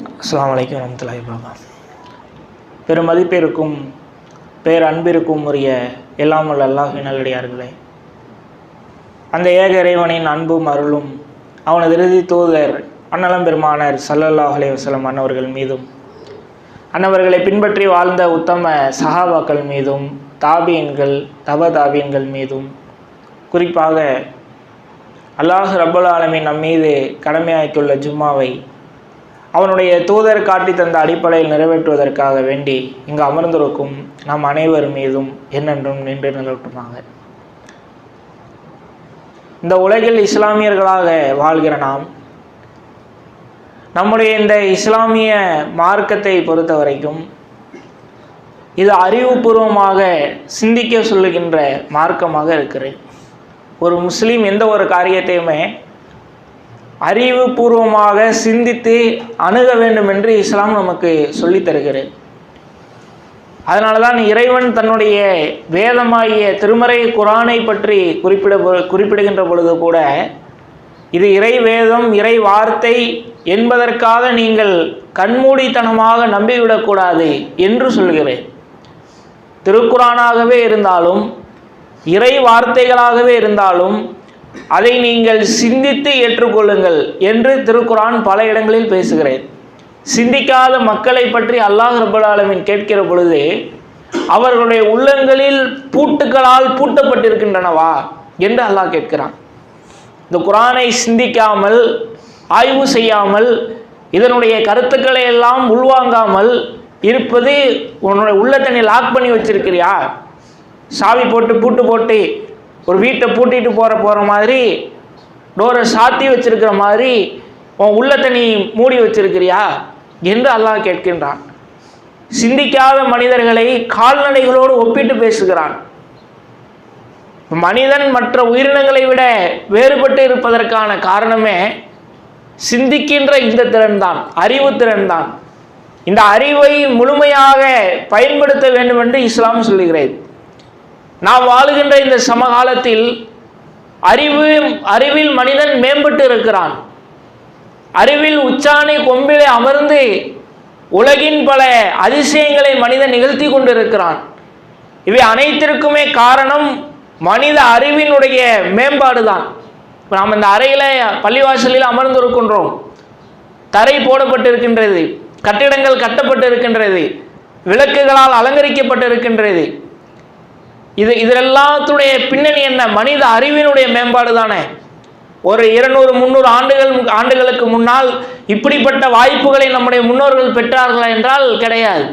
அஸ்ஸலாமு அலைக்கும் வரஹ்மத்துல்லாஹி வபரகாத்துஹு. பெரும் மதிப்பிற்கும் பேரன்பிற்கும் உரிய எல்லாம் வல்ல அல்லாஹ்வின் நல்லடியார்களே, அந்த ஏக இறைவனின் அன்பும் அருளும் அவனது இறுதி தூதர் அன்னலம் பெருமானார் ஸல்லல்லாஹு அலைஹி வஸல்லம் அன்னவர்கள் மீதும், அன்னவர்களை பின்பற்றி வாழ்ந்த உத்தம சஹாபாக்கள் மீதும், தாபீன்கள் தப தாபீன்கள் மீதும், குறிப்பாக அல்லாஹ் ரப்பல் ஆலமீன் நம் மீது கடமையாக்கியுள்ள ஜும்மாவை அவனுடைய தூதர் காட்டி தந்த அடிப்படையில் நிறைவேற்றுவதற்காக வேண்டி இங்கு அமர்ந்திருக்கும் நாம் அனைவர் மீதும் என்னென்றும் நின்று நிலவட்டுமாக. இந்த உலகில் இஸ்லாமியர்களாக வாழ்கிற நாம், நம்முடைய இந்த இஸ்லாமிய மார்க்கத்தை பொறுத்த வரைக்கும் இது அறிவுபூர்வமாக சிந்திக்க சொல்லுகின்ற மார்க்கமாக இருக்கிறது. ஒரு முஸ்லீம் எந்த ஒரு காரியத்தையுமே அறிவுபூர்வமாக சிந்தித்து அணுக வேண்டும் என்று இஸ்லாம் நமக்கு சொல்லித் தருகிறது. அதனால தான் இறைவன் தன்னுடைய வேதமாகிய திருமறை குரானை பற்றி குறிப்பிடுகின்ற பொழுது கூட இது இறை வேதம், இறை வார்த்தை என்பதற்காக நீங்கள் கண்மூடித்தனமாக நம்பிவிடக்கூடாது என்று சொல்கிறேன். திருக்குரானாகவே இருந்தாலும் இறை வார்த்தைகளாகவே இருந்தாலும் அதை நீங்கள் சிந்தித்து ஏற்றுக்கொள்ளுங்கள் என்று திருக்குரான் பல இடங்களில் பேசுகிறேன். சிந்திக்காத மக்களை பற்றி அல்லாஹ் ரப்பல் ஆலமீன் கேட்கிற பொழுது அவர்களுடைய உள்ளங்களில் பூட்டுக்களால் பூட்டப்பட்டிருக்கின்றனவா என்று அல்லாஹ் கேட்கிறான். இந்த குரானை சிந்திக்காமல், ஆய்வு செய்யாமல், இதனுடைய கருத்துக்களை எல்லாம் உள்வாங்காமல் இருப்பது உன்னுடைய உள்ளத்தை லாக் பண்ணி வச்சிருக்கிறியா? சாவி போட்டு பூட்டு போட்டு ஒரு வீட்டை பூட்டிட்டு போகிற மாதிரி, டோரை சாத்தி வச்சிருக்கிற மாதிரி உன் உள்ளத்தை நீ மூடி வச்சிருக்கிறியா என்று அல்லாஹ் கேட்கின்றான். சிந்திக்காத மனிதர்களை கால்நடைகளோடு ஒப்பிட்டு பேசுகிறான். மனிதன் மற்ற உயிரினங்களை விட வேறுபட்டு இருப்பதற்கான காரணமே சிந்திக்கின்ற இந்த திறன்தான், அறிவு திறன்தான். இந்த அறிவை முழுமையாக பயன்படுத்த வேண்டும் என்று இஸ்லாம் சொல்லுகிறது. நாம் வாழுகின்ற இந்த சமகாலத்தில் அறிவில் மனிதன் மேம்பட்டு இருக்கிறான். அறிவில் உச்சாணி கொம்பிலே அமர்ந்து உலகின் பல அதிசயங்களை மனிதன் நிகழ்த்தி கொண்டிருக்கிறான். இவை அனைத்திற்குமே காரணம் மனித அறிவினுடைய மேம்பாடு தான். இப்போ நாம் இந்த அறையில் பள்ளிவாசலில் அமர்ந்திருக்கின்றோம். தரை போடப்பட்டிருக்கின்றது, கட்டிடங்கள் கட்டப்பட்டு இருக்கின்றது, விளக்குகளால் அலங்கரிக்கப்பட்டு இருக்கின்றது. இதெல்லாத்துடைய பின்னணி என்ன? மனித அறிவினுடைய மேம்பாடு தானே. ஒரு 200-300 ஆண்டுகளுக்கு முன்னால் இப்படிப்பட்ட வாய்ப்புகளை நம்முடைய முன்னோர்கள் பெற்றார்களா என்றால் கிடையாது.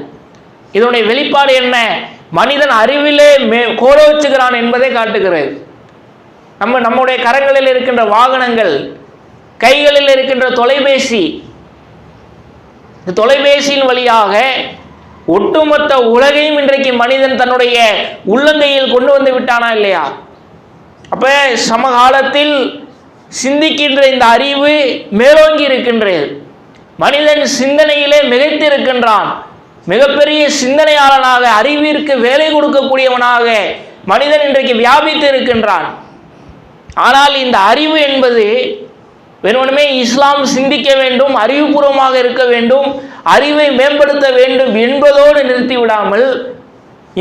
இதனுடைய வெளிப்பாடு என்ன? மனிதன் அறிவிலே கோலோச்சுகிறான் என்பதை காட்டுகிறது. நம்முடைய கரங்களில் இருக்கின்ற வாகனங்கள், கைகளில் இருக்கின்ற தொலைபேசி, இந்த தொலைபேசியின் வழியாக ஒட்டுமொத்த உலகையும் இன்றைக்கு மனிதன் தன்னுடைய உள்ளங்கையில் கொண்டு வந்து விட்டானா இல்லையா? அப்ப சமகாலத்தில் சிந்திக்கின்ற இந்த அறிவு மேலோங்கி இருக்கின்றது. மனிதன் சிந்தனையிலே மிகைத்து இருக்கின்றான். மிகப்பெரிய சிந்தனையாளனாக, அறிவிற்கு வேலை கொடுக்கக்கூடியவனாக மனிதன் இன்றைக்கு வியாபித்து இருக்கின்றான். ஆனால் இந்த அறிவு என்பது வெறுமனே இஸ்லாம் சிந்திக்க வேண்டும், அறிவுபூர்வமாக இருக்க வேண்டும், அறிவை மேம்படுத்த வேண்டும் என்பதோடு நிறுத்திவிடாமல்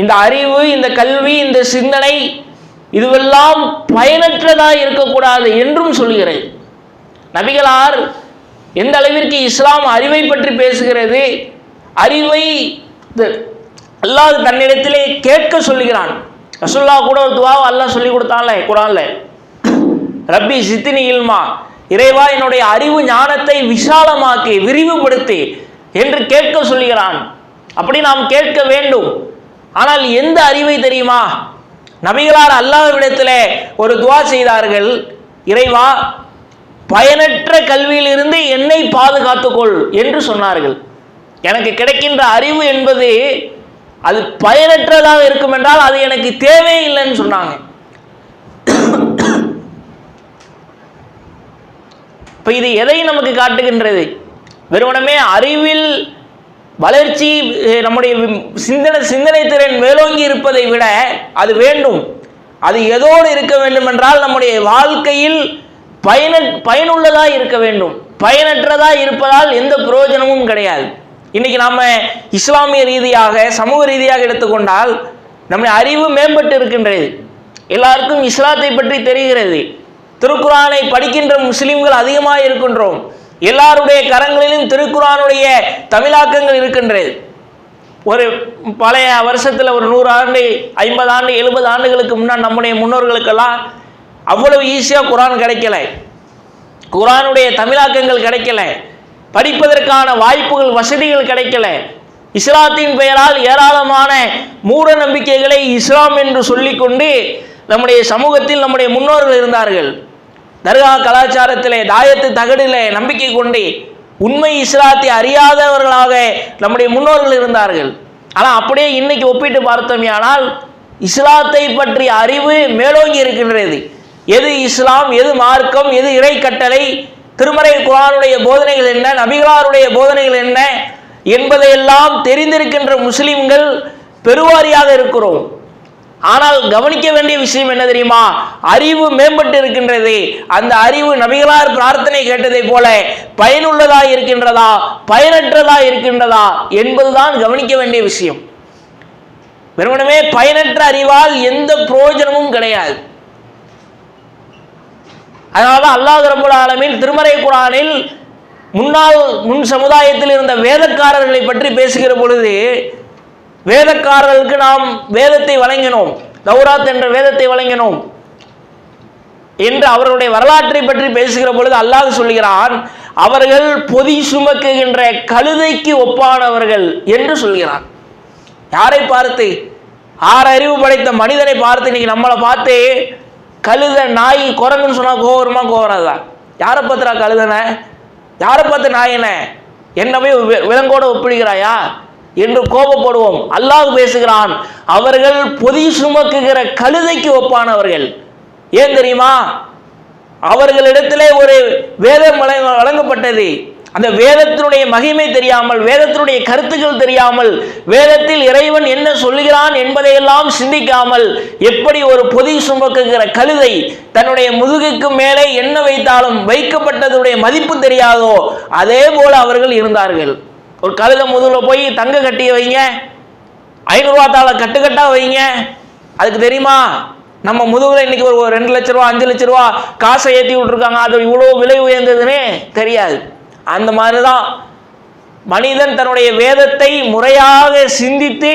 இந்த அறிவு, இந்த கல்வி, இந்த சிந்தனை இதுவெல்லாம் பயனற்றதாக இருக்கக்கூடாது என்றும் சொல்கிறேன். நபிகளார் எந்த அளவிற்கு இஸ்லாம் அறிவை பற்றி பேசுகிறது, அறிவை அல்லாஹ் தன்னிடத்திலே கேட்க சொல்லுகிறான். ரசூலுல்லாஹ் கூட ஒரு துஆவை அல்லாஹ் சொல்லி கொடுத்தான்ல குர்ஆன்ல, ரப்பி ஸித்னி இல்மா, இறைவா என்னுடைய அறிவு ஞானத்தை விசாலமாக்கி விரிவுபடுத்தி என்று கேட்க சொல்லுகிறான். அப்படி நாம் கேட்க வேண்டும். ஆனால் எந்த அறிவை தெரியுமா? நபிகளார் அல்லாஹ்விடத்தில் ஒரு துஆ செய்தார்கள், இறைவா பயனற்ற கல்வியிலிருந்து என்னை பாதுகாத்துக்கொள் என்று சொன்னார்கள். எனக்கு கிடைக்கின்ற அறிவு என்பது அது பயனற்றதாக இருக்கும் என்றால் அது எனக்கு தேவையில்லைன்னு சொன்னாங்க. இப்போ இது எதை நமக்கு காட்டுகின்றது? வெறுமனே அறிவில் வளர்ச்சி, நம்முடைய சிந்தனை திறன் மேலோங்கி இருப்பதை விட அது வேண்டும். அது எதோடு இருக்க வேண்டும் என்றால் நம்முடைய வாழ்க்கையில் பயனுள்ளதாக இருக்க வேண்டும். பயனற்றதா இருப்பதால் எந்த பிரயோஜனமும் கிடையாது. இன்னைக்கு நாம இஸ்லாமிய ரீதியாக சமூக ரீதியாக எடுத்துக்கொண்டால் நம்முடைய அறிவு மேம்பட்டு இருக்கின்றது. எல்லாருக்கும் இஸ்லாத்தை பற்றி தெரிகிறது. திருக்குரானை படிக்கின்ற முஸ்லிம்கள் அதிகமாக இருக்கின்றோம். எல்லாருடைய கரங்களிலும் திருக்குரானுடைய தமிழாக்கங்கள் இருக்கின்றது. ஒரு பழைய வருஷத்தில் ஒரு 100 ஆண்டு 50 ஆண்டு 70 ஆண்டுகளுக்கு முன்னாடி நம்முடைய முன்னோர்களுக்கெல்லாம் அவ்வளவு ஈஸியாக குரான் கிடைக்கல, குரானுடைய தமிழாக்கங்கள் கிடைக்கல, படிப்பதற்கான வாய்ப்புகள் வசதிகள் கிடைக்கல. இஸ்லாத்தின் பெயரால் ஏராளமான மூட நம்பிக்கைகளை இஸ்லாம் என்று சொல்லிக்கொண்டு நம்முடைய சமூகத்தில் நம்முடைய முன்னோர்கள் இருந்தார்கள். தர்கா கலாச்சாரத்திலே தாயத்து தகடிலே நம்பிக்கை கொண்டு உண்மை இஸ்லாத்தை அறியாதவர்களாக நம்முடைய முன்னோர்கள் இருந்தார்கள். ஆனால் அப்படியே இன்னைக்கு ஒப்பிட்டு பார்த்தோமையானால் இஸ்லாத்தை பற்றிய அறிவு மேலோங்கி இருக்கின்றது. எது இஸ்லாம், எது மார்க்கம், எது இறை கட்டளை, திருமறை குர்ஆனுடைய போதனைகள் என்ன, நபிகளாருடைய போதனைகள் என்ன என்பதையெல்லாம் தெரிந்திருக்கின்ற முஸ்லிம்கள் பெருவாரியாக இருக்கிறோம். ஆனால் கவனிக்க வேண்டிய விஷயம் என்ன தெரியுமா? அறிவு மேம்பட்டு இருக்கின்றது. அந்த அறிவு நபிகளார் பிரார்த்தனை கேட்டதை போல பயனுள்ளதா இருக்கின்றதா, பயனற்றதா இருக்கின்றதா என்பதுதான் கவனிக்க வேண்டிய விஷயம். வெறுமனே பயனற்ற அறிவால் எந்த பிரயோஜனமும் கிடையாது. அதனால்தான் அல்லாஹ் ரப்பல் ஆலமீன் திருமறை குர்ஆனில் முன் சமுதாயத்தில் இருந்த வேதக்காரர்களை பற்றி பேசுகிற பொழுது, வேதக்காரர்களுக்கு நாம் வேதத்தை வழங்கினோம், தௌராத் என்ற வேதத்தை வழங்கினோம் என்று அவர்களுடைய வரலாற்றை பற்றி பேசுகிற பொழுது அல்லாஹ் சொல்கிறான், அவர்கள் பொதி சுமக்குகின்ற கழுதைக்கு ஒப்பானவர்கள் என்று சொல்கிறான். யாரை பார்த்து? 6 அறிவு படைத்த மனிதனை பார்த்து. இன்னைக்கு நம்மளை பார்த்து கழுத, நாய், குரங்குன்னு சொன்னா கோவரமா கோவராதா? யாரை பார்த்துறா கழுதனை? யாரை பார்த்து நாயன? என்னமே விலங்கோட ஒப்பிடுகிறாயா என்று கோபப்படுவோம். அல்லாஹ் பேசுகிறான், அவர்கள் பொதி சுமக்குகிற கழுதைக்கு ஒப்பானவர்கள். ஏன் தெரியுமா? அவர்களிடத்திலே ஒரு வேதம் வழங்கப்பட்டது. அந்த வேதத்தினுடைய மகிமை தெரியாமல், வேதத்தினுடைய கருத்துக்கள் தெரியாமல், வேதத்தில் இறைவன் என்ன சொல்லுகிறான் என்பதையெல்லாம் சிந்திக்காமல், எப்படி ஒரு பொதி சுமக்குகிற கழுதை தன்னுடைய முதுகுக்கு மேலே என்ன வைத்தாலும் வைக்கப்பட்டதுடைய மதிப்பு தெரியாதோ அதே போல அவர்கள் இருந்தார்கள். ஒரு கழுதை முதுகுல போய் தங்க கட்டிய வைங்க, 500 ரூபா தாள கட்டுக்கட்டா வைங்க, அதுக்கு தெரியுமா நம்ம முதுகுல இன்னைக்கு ஒரு 2 லட்ச ரூபா 5 லட்ச ரூபா காசை ஏற்றி விட்டுருக்காங்க, அது இவ்வளோ விலை உயர்ந்ததுன்னே தெரியாது. அந்த மாதிரி தான் மனிதன் தன்னுடைய வேதத்தை முறையாக சிந்தித்து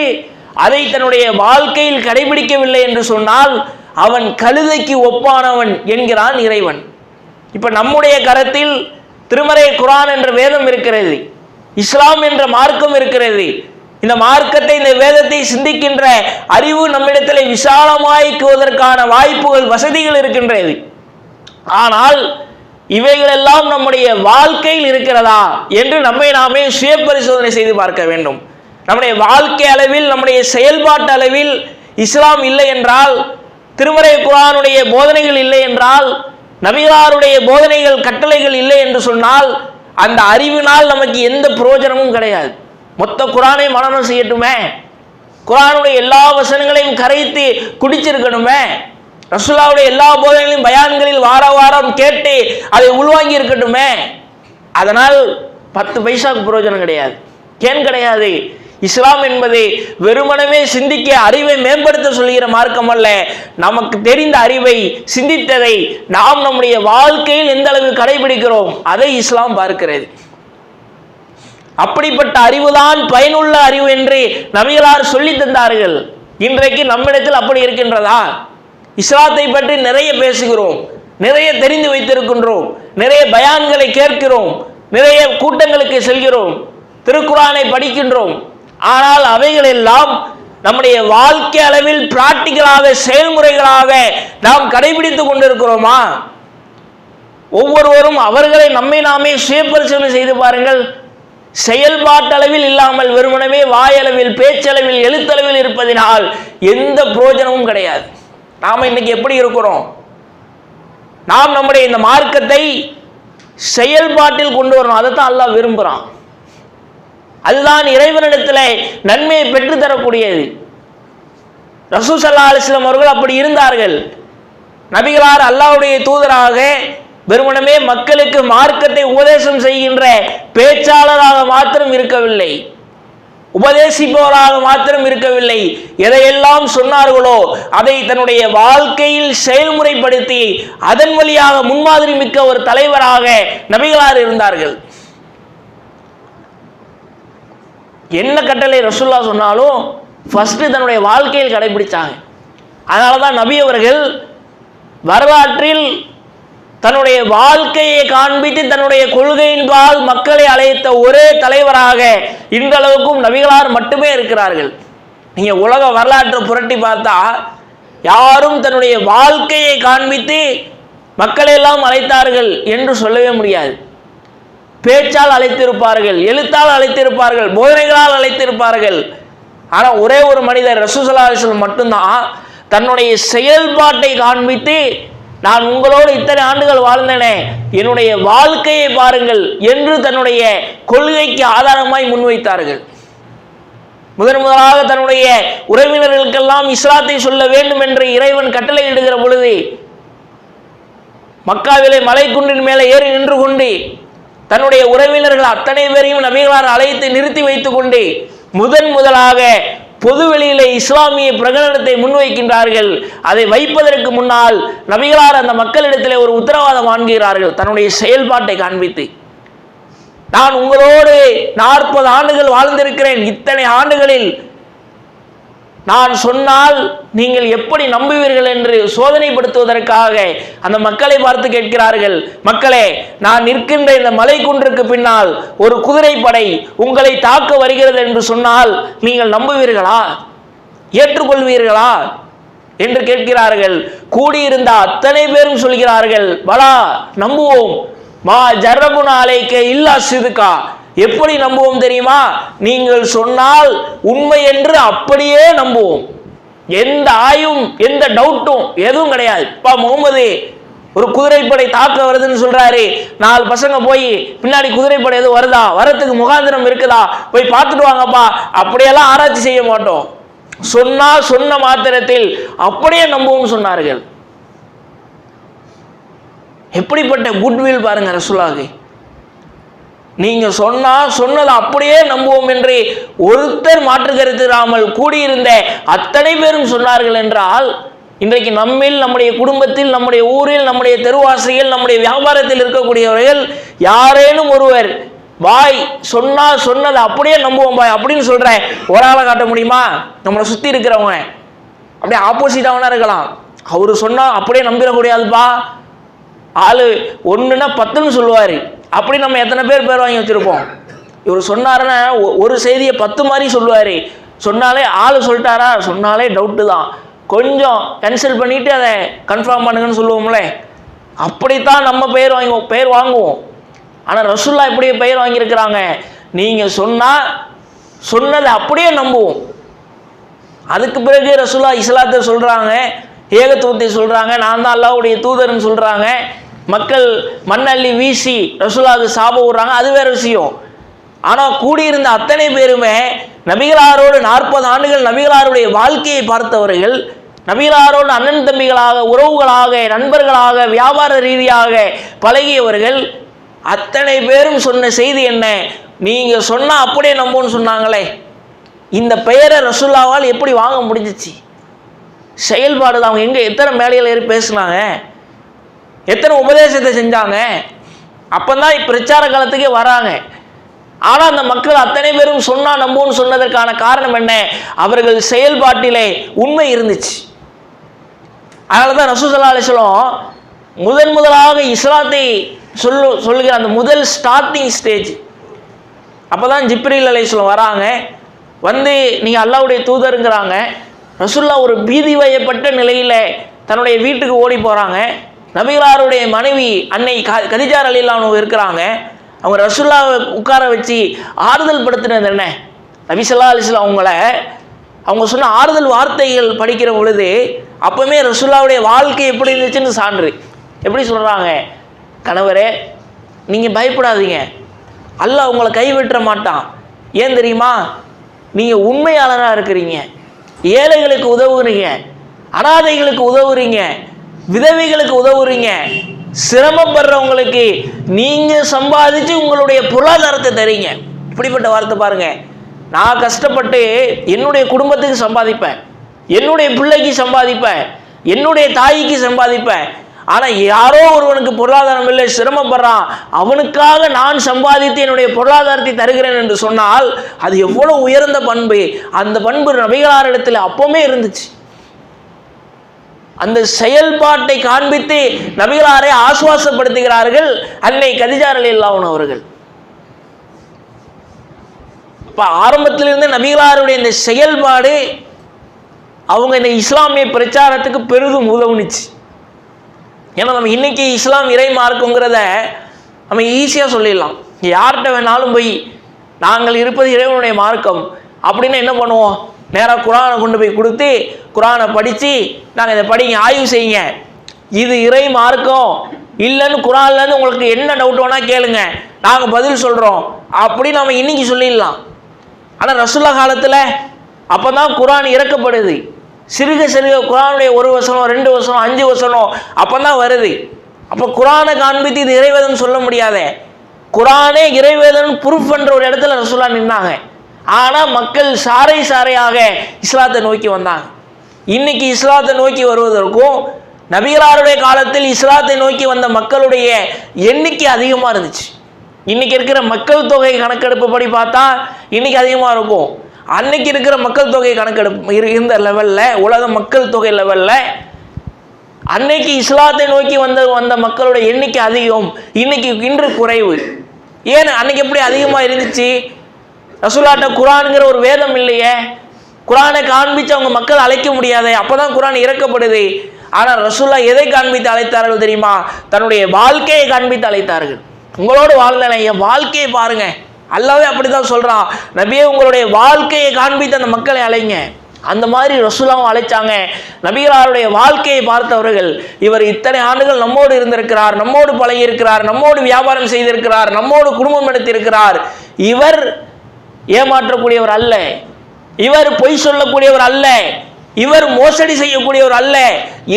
அதை தன்னுடைய வாழ்க்கையில் கடைபிடிக்கவில்லை என்று சொன்னால் அவன் கழுதைக்கு ஒப்பானவன் என்கிறான் இறைவன். இப்ப நம்முடைய கரத்தில் திருமறை குர்ஆன் என்ற வேதம் இருக்கிறது, இஸ்லாம் என்ற மார்க்கம் இருக்கிறது. இந்த மார்க்கத்தை, இந்த வேதத்தை சிந்திக்கின்ற அறிவு நம்மிடத்தில் விசாலமாக்குவதற்கான வாய்ப்புகள், வசதிகள் இருக்கின்றது. ஆனால் இவைகளெல்லாம் நம்முடைய வாழ்க்கையில் இருக்கிறதா என்று நம்மை நாமே சுய பரிசோதனை செய்து பார்க்க வேண்டும். நம்முடைய வாழ்க்கை அளவில், நம்முடைய செயல்பாட்டு அளவில் இஸ்லாம் இல்லை என்றால், திருமறை குர்ஆனுடைய போதனைகள் இல்லை என்றால், நபிகளாருடைய போதனைகள் கட்டளைகள் இல்லை என்று சொன்னால் அந்த அறிவினால் நமக்கு எந்த பிரயோஜனமும் கிடையாது. மொத்த குர்ஆனை மனனம் செய்யட்டுமே, குர்ஆனுடைய எல்லா வசனங்களையும் கரைத்து குடிச்சிருக்கணுமே, ரசூலுல்லாஹ்வுடைய எல்லா போதனைகளையும் பயான்களில் வார வாரம் கேட்டு அதை உள்வாங்கி இருக்கட்டுமே. அதனால் 10 பைசாவுக்கு பிரயோஜனம் கிடையாது. ஏன் கிடையாது? இஸ்லாம் என்பது வெறுமனவே சிந்திக்க, அறிவை மேம்படுத்த சொல்கிற மார்க்கம் அல்ல. நமக்கு தெரிந்த அறிவை, சிந்தித்ததை நாம் நம்முடைய வாழ்க்கையில் எந்த அளவு கடைபிடிக்கிறோம் அதை இஸ்லாம் பார்க்கிறது. அப்படிப்பட்ட அறிவுதான் பயனுள்ள அறிவு என்று நபிகளார் சொல்லி தந்தார்கள். இன்றைக்கு நம்மிடத்தில் அப்படி இருக்கின்றதா? இஸ்லாத்தை பற்றி நிறைய பேசுகிறோம், நிறைய தெரிந்து வைத்திருக்கின்றோம், நிறைய பயான்களை கேட்கிறோம், நிறைய கூட்டங்களுக்கு செல்கிறோம், திருக்குர்ஆனை படிக்கின்றோம். ஆனால் அவைகள் எல்லாம் நம்முடைய வாழ்க்கை அளவில் பிராக்டிகலாக, செயல்முறைகளாக நாம் கடைபிடித்துக் கொண்டிருக்கிறோமா? ஒவ்வொருவரும் அவர்களை நம்மை நாமே சுய பரிசோதனை செய்து பாருங்கள். செயல்பாட்டளவில் இல்லாமல் வெறுமனவே வாயளவில், பேச்சளவில், எழுத்தளவில் இருப்பதினால் எந்த பிரயோஜனமும் கிடையாது. நாம் இன்னைக்கு எப்படி இருக்கிறோம்? நாம் நம்முடைய இந்த மார்க்கத்தை செயல்பாட்டில் கொண்டு வரணும். அதைத்தான் அல்லாஹ் விரும்புகிறான். அதுதான் இறைவனிடத்தில் நன்மையை பெற்றுத்தரக்கூடியது. ரசூல் ஸல்லல்லாஹு அலைஹி வஸல்லம் அவர்கள் அப்படி இருந்தார்கள். நபிகளார் அல்லாஹ்வுடைய தூதராக வெறுமனமே மக்களுக்கு மார்க்கத்தை உபதேசம் செய்கின்ற பேச்சாளராக மாத்திரம் இருக்கவில்லை, உபதேசிப்பவராக மாத்திரம் இருக்கவில்லை. எதையெல்லாம் சொன்னார்களோ அதை தன்னுடைய வாழ்க்கையில் செயல்முறைப்படுத்தி அதன் வழியாக முன்மாதிரி மிக்க ஒரு தலைவராக நபிகளார் இருந்தார்கள். என்ன கட்டளை ரசூலுல்லா சொன்னாலும் ஃபர்ஸ்ட் தன்னுடைய வாழ்க்கையில் கடைபிடிச்சாங்க. அதனாலதான் நபி அவர்கள் வரலாற்றில் தன்னுடைய வாழ்க்கையை காண்பித்து தன்னுடைய கொள்கையின்பால் மக்களை அழைத்த ஒரே தலைவராக இன்றளவுக்கும் நபிகளார் மட்டுமே இருக்கிறார்கள். நீங்க உலக வரலாற்றை புரட்டி பார்த்தா யாரும் தன்னுடைய வாழ்க்கையை காண்பித்து மக்களை எல்லாம் அழைத்தார்கள் என்று சொல்லவே முடியாது. பேச்சால் அழைத்திருப்பார்கள், எழுத்தால் அழைத்திருப்பார்கள், போதனைகளால் அழைத்திருப்பார்கள். ஆனால் ஒரே ஒரு மனிதர் ரசூலுல்லாஹி ஸல்லல்லாஹு அலைஹி வஸல்லம் மட்டும்தான் தன்னுடைய செயல்பாட்டை காண்பித்து நான் உங்களோடு இத்தனை ஆண்டுகள் வாழ்ந்தேனே, என்னுடைய வாழ்க்கையை பாருங்கள் என்று தன்னுடைய கொள்கைக்கு ஆதாரமாய் முன்வைத்தார்கள். முதலாக தன்னுடைய உறவினர்களுக்கெல்லாம் இஸ்லாத்தை சொல்ல வேண்டும் என்று இறைவன் கட்டளை இடுகிற பொழுது மக்காவிலே மலைக்குன்றின் மேலே ஏறி நின்று கொண்டு தன்னுடைய உறவினர்கள் அத்தனை பேரையும் நபிகளார் அழைத்து நிறுத்தி வைத்துக் கொண்டு முதலாக பொதுவெளியிலே இஸ்லாமிய பிரகடனத்தை முன்வைக்கின்றார்கள். அதை வைப்பதற்கு முன்னால் நபிகளார் அந்த மக்களிடத்திலே ஒரு உத்தரவாதம் வாங்குகிறார்கள் தன்னுடைய செயல்பாட்டை காண்பித்து. நான் உங்களோடு 40 ஆண்டுகள் வாழ்ந்திருக்கிறேன், இத்தனை ஆண்டுகளில் நான் சொன்னால் நீங்கள் எப்படி நம்புவீர்கள் என்று சோதனைப்படுத்துவதற்காக அந்த மக்களை பார்த்து கேட்கிறார்கள். மக்களே, நான் நிற்கின்ற இந்த மலை குன்றுக்கு பின்னால் ஒரு குதிரைப்படை உங்களை தாக்க வருகிறது என்று சொன்னால் நீங்கள் நம்புவீர்களா, ஏற்றுக்கொள்வீர்களா என்று கேட்கிறார்கள். கூடியிருந்த அத்தனை பேரும் சொல்கிறார்கள், பலா, நம்புவோம். மா ஜர்ரபுனா அலைக்க இல்லா சிதுகா, எப்படி நம்புவோம் தெரியுமா, நீங்கள் சொன்னால் உண்மை என்று அப்படியே நம்புவோம், எந்த ஆயும் எந்த டவுட்டும் எதுவும் கிடையாது. பா முகமது ஒரு குதிரைப்படை தாக்க வருதுன்னு சொல்றாரு, 4 பசங்க போய் பின்னாடி குதிரைப்படை எதுவும் வருதா, வரத்துக்கு முகாந்திரம் இருக்குதா, போய் பார்த்துட்டு வாங்கப்பா, அப்படியெல்லாம் ஆராய்ச்சி செய்ய மாட்டோம், சொன்னா சொன்ன மாத்திரத்தில் அப்படியே நம்புவோம் சொன்னார்கள். எப்படிப்பட்ட குட்வில் பாருங்க ரசூலுல்லாஹி. நீங்க சொன்னதை அப்படியே நம்புவோம் என்று ஒருத்தர் மாற்று கருத்திராமல் கூடியிருந்த அத்தனை பேரும் சொன்னார்கள் என்றால், இன்றைக்கு நம்மில், நம்முடைய குடும்பத்தில், நம்முடைய ஊரில், நம்முடைய தெருவாசிகள், நம்முடைய வியாபாரத்தில் இருக்கக்கூடியவர்கள் யாரேனும் ஒருவர் பாய் சொன்னதை அப்படியே நம்புவோம் பாய் அப்படின்னு சொல்ற ஒரு ஆளை காட்ட முடியுமா? நம்மளை சுத்தி இருக்கிறவங்க அப்படியே ஆப்போசிட்டாவனா இருக்கலாம். அவரு சொன்னா அப்படியே நம்பிடக்கூடாதுப்பா, ஆளு 1ன்னா 10ன்னு சொல்லுவாரு. அப்படி நம்ம எத்தனை பேர் வாங்கி வச்சிருப்போம். இவர் சொன்னாருன்னா ஒரு செய்தியை 10 மாதிரி சொல்லுவாரு. சொன்னாலே ஆளு சொல்லிட்டாரா, சொன்னாலே டவுட்டு தான், கொஞ்சம் கேன்சல் பண்ணிட்டு அதை கன்ஃபார்ம் பண்ணுங்கன்னு சொல்லுவோம்ல. அப்படித்தான் நம்ம பெயர் வாங்குவோம். ஆனால் ரசூலுல்லாஹ் இப்படியே பெயர் வாங்கியிருக்கிறாங்க, நீங்க சொன்னதை அப்படியே நம்புவோம். அதுக்கு பிறகு ரசூலுல்லாஹ் இஸ்லாத்தை சொல்றாங்க, ஏகத்துவத்தை சொல்றாங்க, நான் தான் அல்லாஹ்வுடைய தூதர்னு சொல்றாங்க. மக்கள் மண்ணள்ளி வீசி ரசூலுல்லாஹ்வுக்கு சாபம் விடுறாங்க, அது வேற விஷயம். ஆனால் கூடியிருந்த அத்தனை பேருமே நபிகளாரோடு 40 ஆண்டுகள் நபிகளாருடைய வாழ்க்கையை பார்த்தவர்கள், நபிகளாரோடு அண்ணன் தம்பிகளாக, உறவுகளாக, நண்பர்களாக, வியாபார ரீதியாக பழகியவர்கள். அத்தனை பேரும் சொன்ன செய்தி என்ன, நீங்க சொன்னா அப்படியே நம்புன்னு சொன்னாங்களே. இந்த பெயரை ரசூலுல்லாஹ்வால் எப்படி வாங்க முடிஞ்சிச்சு? செயல்பாடு தான். அவங்க எங்க எத்தனை மேடையில் ஏறி பேசினாங்க, எத்தனை உபதேசத்தை செஞ்சாங்க, அப்பந்தான் பிரச்சார காலத்துக்கே வராங்க. ஆனா அந்த மக்கள் அத்தனை பேரும் சொன்னா நம்புன்னு சொன்னதற்கான காரணம் என்ன, அவர்கள் செயல்பாட்டிலே உண்மை இருந்துச்சு. அதனாலதான் ரசூல் ஸல்லல்லாஹு அலைஹி வஸல்லம் முதலாக இஸ்லாத்தை சொல்லுகிற அந்த முதல் ஸ்டார்டிங் ஸ்டேஜ், அப்பதான் ஜிப்ரீல் அலைஹிஸ்ஸலாம் வராங்க, வந்து நீங்க அல்லாஹ்வுடைய தூதருங்கிறாங்க. ரசூலுல்லாஹ் ஒரு பீதி வயப்பட்ட நிலையில தன்னுடைய வீட்டுக்கு ஓடி போறாங்க. நபிகளாருடைய மனைவி அன்னை கதீஜா ரலியல்லாஹு அன்ஹா இருக்கிறாங்க. அவங்க ரசூலுல்லாஹ்வை உட்கார வச்சு ஆறுதல் படுத்தினது என்ன, நபி ஸல்லல்லாஹு அலைஹி வஸல்லம் அவங்க சொன்ன ஆறுதல் வார்த்தைகள் படிக்கிற பொழுது அப்பவுமே ரசூலுல்லாஹ்வுடைய வாழ்க்கை எப்படி இருந்துச்சுன்னு சான்று. எப்படி சொல்றாங்க, கணவரே நீங்க பயப்படாதீங்க, அல்லாஹ் உங்களை கைவிட்ட மாட்டான். ஏன் தெரியுமா, நீங்க உண்மையாளராக இருக்கிறீங்க, ஏழைகளுக்கு உதவுறீங்க, அனாதைகளுக்கு உதவுறீங்க, விதவைகளுக்கு உதவுறீங்க, சிரமப்படுறவங்களுக்கு நீங்க சம்பாதிச்சு உங்களுடைய பொருளாதாரத்தை தரீங்க. இப்படிப்பட்ட வார்த்தை பாருங்க. நான் கஷ்டப்பட்டு என்னுடைய குடும்பத்துக்கு சம்பாதிப்பேன், என்னுடைய பிள்ளைக்கு சம்பாதிப்பேன், என்னுடைய தாய்க்கு சம்பாதிப்பேன். ஆனால் யாரோ ஒருவனுக்கு பொருளாதாரம் இல்லை, சிரமப்படுறான், அவனுக்காக நான் சம்பாதித்து என்னுடைய பொருளாதாரத்தை தருகிறேன் என்று சொன்னால் அது எவ்வளோ உயர்ந்த பண்பு. அந்த பண்பு நபிகளாரிடத்தில் அப்பவுமே இருந்துச்சு. அந்த செயல்பாட்டை காண்பித்து நபிகளாரை ஆசுவாசப்படுத்துகிறார்கள் அன்னை கதீஜா ரலியல்லாஹு அன்ஹா அவர்கள். இப்போ ஆரம்பத்திலிருந்து நபிகளாருடைய இந்த செயல்பாடு அவங்க இந்த இஸ்லாமிய பிரச்சாரத்துக்கு பெரிதும் உதவுனுச்சு. ஏன்னா நம்ம இன்னைக்கு இஸ்லாம் இறை மார்க்குங்கிறத நம்ம ஈஸியாக சொல்லிடலாம். யார்கிட்ட வேணாலும் போய் நாங்கள் இருப்பது இறைவனுடைய மார்க்கம் அப்படின்னு என்ன பண்ணுவோம், நேராக குரானை கொண்டு போய் கொடுத்து குரானை படித்து நாங்கள் இதை படிங்க, ஆய்வு செய்யுங்க, இது இறை மார்க்கம் இல்லைன்னு குரான்லேருந்து உங்களுக்கு என்ன டவுட் வேணால் கேளுங்க, நாங்கள் பதில் சொல்கிறோம் அப்படின்னு நம்ம இன்னைக்கு சொல்லிடலாம். ஆனால் ரசூலுல்லாஹ் காலத்தில் அப்போ தான் குரான் இறக்கப்படுது. சிறுக சிறுக குரானுடைய 1 வசனம் 2 வசனம் 5 வசனம் அப்போ தான் வருது. அப்போ குரானை காண்பித்து இது இறைவேதம் சொல்ல முடியாதே. குரானே இறைவேதம் ப்ரூஃப் பண்ணுற ஒரு இடத்துல ரசூலுல்லாஹ் நின்னாங்க. ஆனால் மக்கள் சாறை சாறையாக இஸ்லாத்தை நோக்கி வந்தாங்க. இன்னைக்கு இஸ்லாத்தை நோக்கி வருவதற்கும் நபிகளாருடைய காலத்தில் இஸ்லாத்தை நோக்கி வந்த மக்களுடைய எண்ணிக்கை அதிகமாக இருந்துச்சு. இன்னைக்கு இருக்கிற மக்கள் தொகை கணக்கெடுப்பு படி பார்த்தா இன்னைக்கு அதிகமாக இருக்கும். அன்னைக்கு இருக்கிற மக்கள் தொகை கணக்கெடுப்பு இருந்த லெவலில், உலக மக்கள் தொகை லெவலில் அன்னைக்கு இஸ்லாத்தை நோக்கி வந்த மக்களுடைய எண்ணிக்கை அதிகம், இன்று குறைவு. ஏன் அன்னைக்கு எப்படி அதிகமாக இருந்துச்சு? ரசூலுல்லாஹ்ட்ட குரானுங்கிற ஒரு வேதம் இல்லையே, குரானை காண்பித்து அவங்க மக்கள் அழைக்க முடியாதே, அப்போதான் குரான் இறக்கப்படுது. ஆனால் ரசூலுல்லாஹ் எதை காண்பித்து அழைத்தார்கள் தெரியுமா? தன்னுடைய வாழ்க்கையை காண்பித்து அழைத்தார்கள். உங்களோட வாழ்ந்தேன், என் வாழ்க்கையை பாருங்க, அல்லாஹ்வே அப்படிதான் சொல்றான், நபியே உங்களுடைய வாழ்க்கையை காண்பித்து அந்த மக்களை அழைங்க. அந்த மாதிரி ரசூலுல்லாஹ் அழைச்சாங்க. நபிகளாருடைய வாழ்க்கையை பார்த்தவர்கள், இவர் இத்தனை ஆண்டுகள் நம்மோடு இருந்திருக்கிறார், நம்மோடு பழகி இருக்கிறார், நம்மோடு வியாபாரம் செய்திருக்கிறார், நம்மோடு குடும்பம் நடத்தியிருக்கிறார், இவர் ஏமாற்றக்கூடியவர் அல்ல, இவர் பொய் சொல்லக்கூடியவர் அல்ல, இவர் மோசடி செய்யக்கூடியவர் அல்ல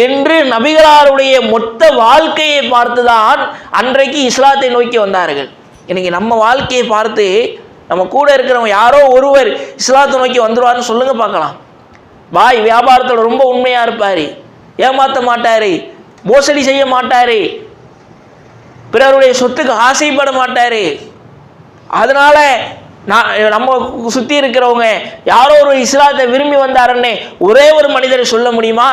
என்று நபிகளாருடைய மொத்த வாழ்க்கையை பார்த்துதான் அன்றைக்கு இஸ்லாத்தை நோக்கி வந்தார்கள். இன்னைக்கு நம்ம வாழ்க்கையை பார்த்து நம்ம கூட இருக்கிறவங்க யாரோ ஒருவர் இஸ்லாத்தை நோக்கி வந்துடுவார்னு சொல்லுங்க பார்க்கலாம். பாய் வியாபாரத்தில் ரொம்ப உண்மையாக இருப்பார், ஏமாற்ற மாட்டார், மோசடி செய்ய மாட்டார், பிறருடைய சொத்துக்கு ஆசைப்பட மாட்டார். அதனால நம்ம சுற்றி இருக்கிறவங்க யாரோ ஒரு இஸ்லாத்தை விரும்பி வந்தாருன்னு ஒரே ஒரு மனிதரை சொல்ல முடியுமா?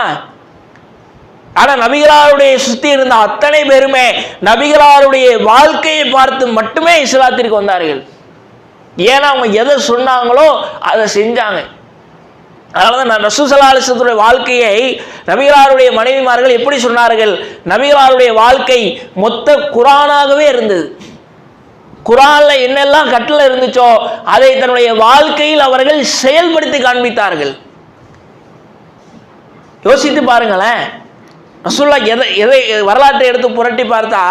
ஆனால் நபிகளாருடைய சுற்றி இருந்த அத்தனை பேருமே நபிகளாருடைய வாழ்க்கையை பார்த்து மட்டுமே இஸ்லாத்திற்கு வந்தார்கள். ஏன்னா அவங்க எதை சொன்னாங்களோ அதை செஞ்சாங்க. அதனால தான் ரசூல் ஸல்லல்லாஹு அலைஹி வஸல்லம் வாழ்க்கையை நபிகளாருடைய மனைவிமார்கள் எப்படி சொன்னார்கள்? நபிகளாருடைய வாழ்க்கை மொத்த குரானாகவே இருந்தது. குரான்ல என்னெல்லாம் கட்டளை இருந்துச்சோ அதை தன்னுடைய வாழ்க்கையில் அவர்கள் செயல்படுத்தி காண்பித்தார்கள். யோசித்து பாருங்களேன், ரசூலுல்லாஹ் எதை வரலாற்றை எடுத்து புரட்டி பார்த்தா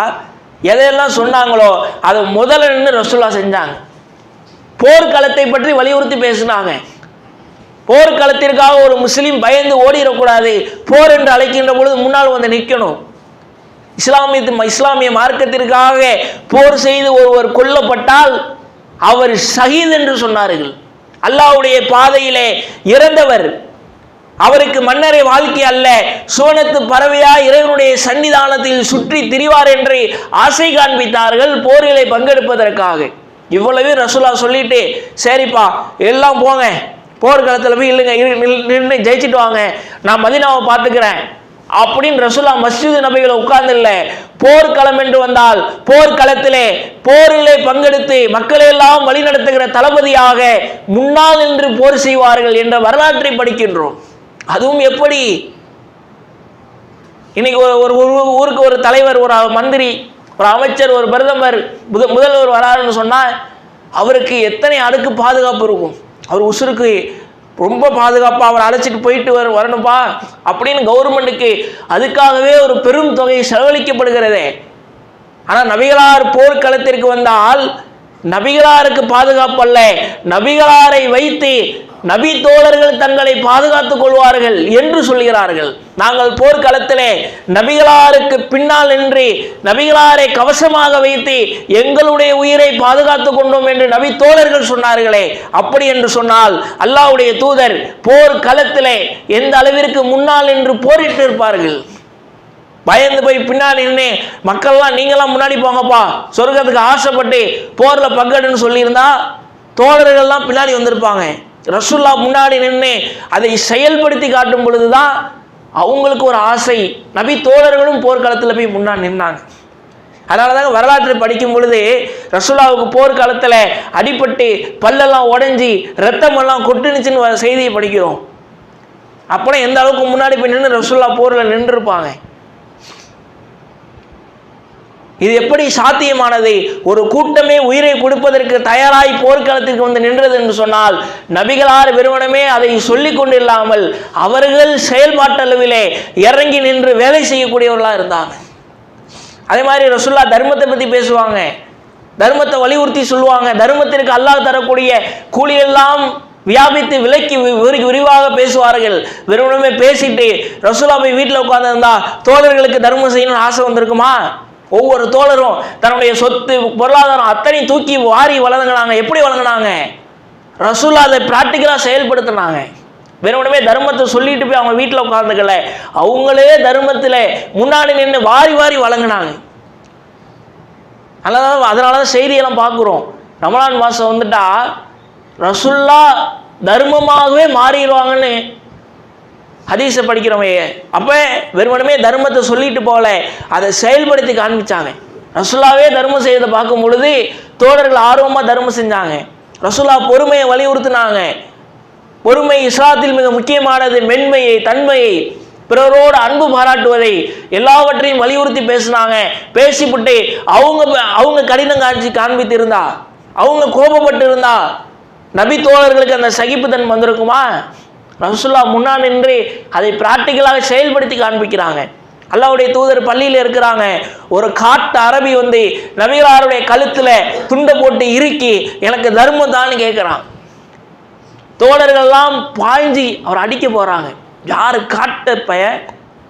எதையெல்லாம் சொன்னாங்களோ அதை முதல்ல நின்று ரசூலுல்லாஹ் செஞ்சாங்க. போர்க்களத்தை பற்றி வலியுறுத்தி பேசினாங்க. போர்க்களத்திற்காக ஒரு முஸ்லீம் பயந்து ஓடிடக்கூடாது, போர் என்று அழைக்கின்ற பொழுது முன்னால் வந்து நிற்கணும். இஸ்லாமிய மார்க்கத்திற்காக போர் செய்து ஒருவர் கொல்லப்பட்டால் அவர் ஷஹீத் என்று சொன்னார்கள். அல்லாஹ்வுடைய பாதையிலே இறந்தவர், அவருக்கு மன்னரை வாழ்க்கை அல்ல, சோனத்து பறவையா இறைவனுடைய சன்னிதானத்தில் சுற்றி திரிவார் என்று ஆசை காண்பித்தார்கள் போரிலே பங்கெடுப்பதற்காக. இவ்வளவு ரசூலுல்லாஹ் சொல்லிட்டு சரிப்பா எல்லாம் போங்க, போர்க்களத்தில் போய் இல்லைங்க நின்று ஜெயிச்சுட்டு வாங்க, நான் மதீனாவை பார்த்துக்கிறேன் அப்படின்னு ரசூலுல்லாஹ் மஸ்ஜித் நபியில உட்கார்ந்து இல்லை, போர்க்களம் என்று வந்தால் போர்க்களத்திலே போரிலே பங்கெடுத்து மக்களை எல்லாம் வழிநடத்துகிற தளபதியாக முன்னால் நின்று போர் செய்வார்கள் என்ற வரலாற்றை படிக்கின்றோம். அதுவும் எப்படி? இன்னைக்கு ஒரு ஊருக்கு ஒரு தலைவர், ஒரு மந்திரி, ஒரு அமைச்சர், ஒரு பிரதமர், முதல்வர் வராருன்னு சொன்னால் அவருக்கு எத்தனை அடுக்கு பாதுகாப்பு இருக்கும். அவர் உசுருக்கு ரொம்ப பாதுகாப்பாக அவர் அழைச்சிட்டு போயிட்டு வரணும்பா அப்படின்னு கவர்மெண்ட்டுக்கு அதுக்காகவே ஒரு பெரும் தொகை செலவழிக்கப்படுகிறதே. ஆனால் நபிகளார் போர்க்களத்திற்கு வந்தால் நபிகளாருக்கு பாதுகாப்பு அல்ல, நபிகளாரை வைத்து நபி தோழர்கள் தங்களை பாதுகாத்துக் கொள்வார்கள் என்று சொல்கிறார்கள். நாங்கள் போர்க்களத்திலே நபிகளாருக்கு பின்னால் நின்று நபிகளாரை கவசமாக வைத்து எங்களுடைய உயிரை பாதுகாத்துக் கொண்டோம் என்று நபி தோழர்கள் சொன்னார்களே, அப்படி என்று சொன்னால் அல்லாஹ்வுடைய தூதர் போர்க்களத்திலே எந்த அளவிற்கு முன்னால் நின்று போரிட்டு இருப்பார்கள். பயந்து போய் பின்னாடி நின்று மக்கள்லாம் நீங்களாம் முன்னாடி போங்கப்பா சொர்க்கத்துக்கு ஆசைப்பட்டு போர்ல பங்கெடுன்னு சொல்லியிருந்தா தோழர்கள்லாம் பின்னாடி வந்திருப்பாங்க. ரசூல்லா முன்னாடி நின்று அதை செயல்படுத்தி காட்டும் பொழுதுதான் அவங்களுக்கு ஒரு ஆசை. நபி தோழர்களும் போர்க்களத்தில் போய் முன்னாடி நின்னாங்க. அதனால தாங்க வரலாற்றை படிக்கும் பொழுது ரசூல்லாவுக்கு போர்க்காலத்தில் அடிபட்டு பல்லெல்லாம் உடைஞ்சி ரத்தமெல்லாம் கொட்டுனுச்சுன்னு செய்தியை படிக்கிறோம். அப்புறம் எந்த அளவுக்கு முன்னாடி போய் நின்று ரசூல்லா போரில் நின்றுருப்பாங்க. இது எப்படி சாத்தியமானது? ஒரு கூட்டமே உயிரை கொடுப்பதற்கு தயாராய் போர்க்களத்திற்கு வந்து நின்றது என்று சொன்னால் நபிகளார் வெறுமனமே அதை சொல்லிக் கொண்டு இல்லாமல் அவர்கள் செயல்பாட்டளவிலே இறங்கி நின்று வேலை செய்யக்கூடியவர்களாக இருந்தாங்க. அதே மாதிரி ரசூல்லா தர்மத்தை பற்றி பேசுவாங்க, தர்மத்தை வலியுறுத்தி சொல்லுவாங்க. தர்மத்திற்கு அல்லாஹ் தரக்கூடிய கூலியெல்லாம் வியாபித்து விலைக்கு விரிவாக பேசுவார்கள். வெறுமனமே பேசிட்டு ரசூல்லா போய் வீட்டில் உட்கார்ந்துருந்தா தோழர்களுக்கு தர்மம் செய்யணும்னு ஆசை வந்திருக்குமா? ஒவ்வொரு தோழரும் தன்னுடைய சொத்து பொருளாதாரம் அத்தனை தூக்கி வாரி வழங்கினாங்க. எப்படி வழங்கினாங்க? ரசூல்லா அதை பிராக்டிக்கலாக செயல்படுத்தினாங்க. வெறுமனமே தர்மத்தை சொல்லிட்டு போய் அவங்க வீட்டில் உட்கார்ந்துக்கல, அவங்களே தர்மத்தில் முன்னாடி நின்று வாரி வாரி வழங்கினாங்க. அதனால தான் செய்தியெல்லாம் பார்க்குறோம். ரமலான் மாதம் வந்துட்டா ரசூல்லா தர்மமாகவே மாறிடுவாங்கன்னு ஹதீஸை படிக்கிறோமே. அப்போ வெறுமனமே தர்மத்தை சொல்லிட்டு போகல, அதை செயல்படுத்தி காண்பிச்சாங்க. ரசூல்லாவே தர்மம் செய்யறதை பார்க்கும் பொழுது தோழர்கள் ஆர்வமாக தர்மம் செஞ்சாங்க. ரசூல்லா பொறுமையை வலியுறுத்தினாங்க. பொறுமை இஸ்லாத்தில் மிக முக்கியமானது. மென்மையை, தன்மையை, பிறரோடு அன்பு பாராட்டுவதை எல்லாவற்றையும் வலியுறுத்தி பேசினாங்க. பேசிவிட்டு அவங்க கடினம் காண்பித்து இருந்தா, அவங்க கோபப்பட்டு இருந்தா நபி தோழர்களுக்கு அந்த சகிப்புத்தன்மை வந்திருக்குமா? ரசூலுல்லாஹ் முன்னாடி நின்று அதை பிராக்டிக்கலாக செயல்படுத்தி காண்பிக்கிறாங்க. அல்லாஹ்வுடைய தூதர் பள்ளியில் இருக்கிறாங்க. ஒரு காட்டு அரபி வந்து நபிகளாருடைய கழுத்தில் துண்டை போட்டு இறுக்கி எனக்கு தர்மம் தான்னு கேட்குறான். தோழர்கள்லாம் பாய்ஞ்சி அவர் அடிக்க போகிறாங்க. யார் காட்ட பையன்